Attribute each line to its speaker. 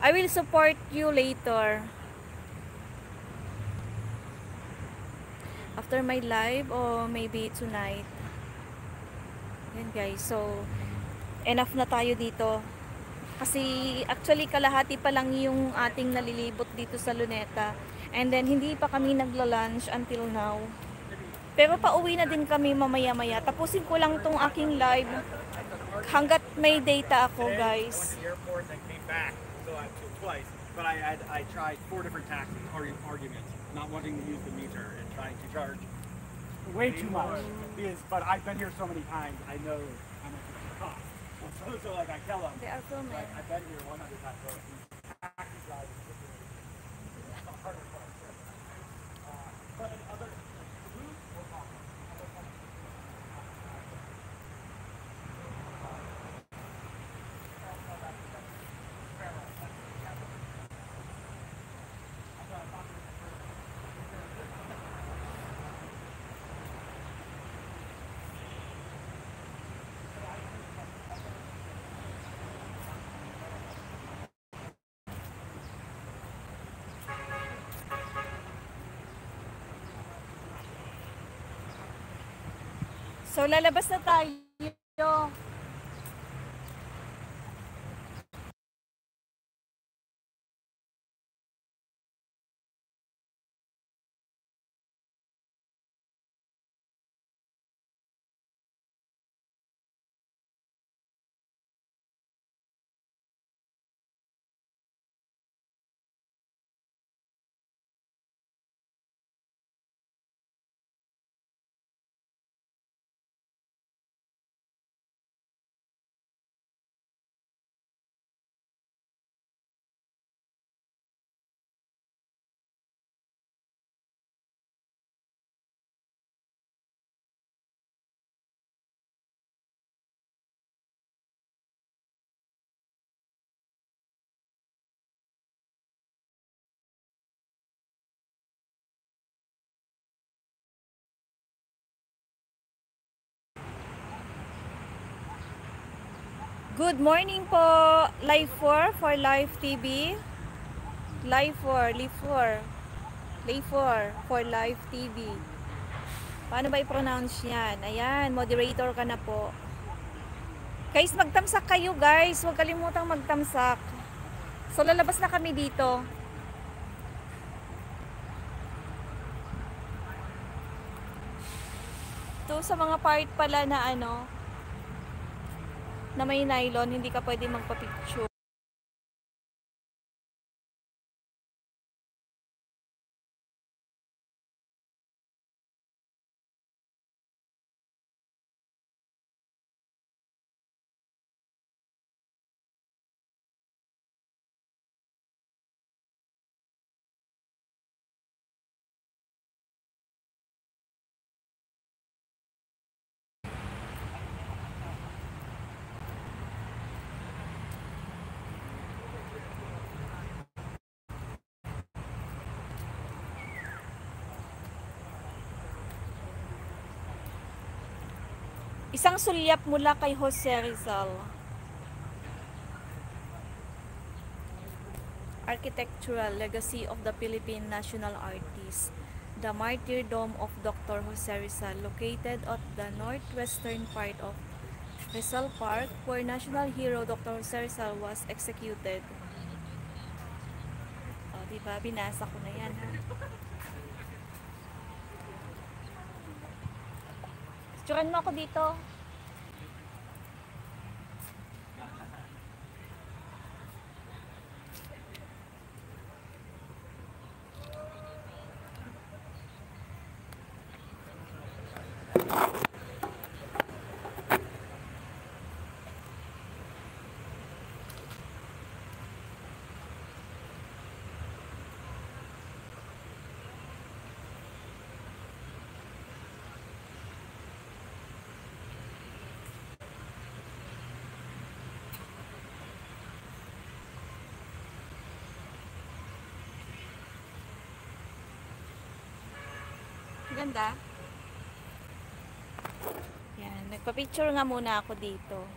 Speaker 1: I will support you later. After my live or maybe tonight. Yan guys. So, enough na tayo dito. Kasi actually kalahati pa lang yung ating nalilibot dito sa Luneta. And then hindi pa kami nagla-lunch until now. Pero pauwi na din kami mamaya-maya. Tapusin ko lang tong aking live hanggat may data ako, guys.
Speaker 2: But I tried 4 different taxi arguments, not wanting to use the meter and trying to charge way too much. But I've been here so many times, I know how much it costs. So like I tell them,
Speaker 1: They are filming.
Speaker 2: like, I've been here 100 times. So taxi driving is the hardest part. But in other food or coffee.
Speaker 1: So, lalabas na tayo. Good morning po. Live 4 for Live TV. Live 4, Live 4. Live 4 for Live TV. Paano ba i-pronounce yan? Ayan, moderator ka na po. Guys, magtamsak kayo guys. Huwag kalimutang magtamsak. So, lalabas na kami dito. Ito sa mga part pala na ano, na may nylon, hindi ka pwede magpa-picture. Isang sulyap mula kay Jose Rizal. Architectural legacy of the Philippine national artist. The martyrdom of Dr. Jose Rizal, located at the northwestern part of Rizal Park, where national hero Dr. Jose Rizal was executed. O, diba? Binasa ko na yan, ha? Picturean mo ako dito. Ganda. Yan, nagpa-picture nga muna ako dito.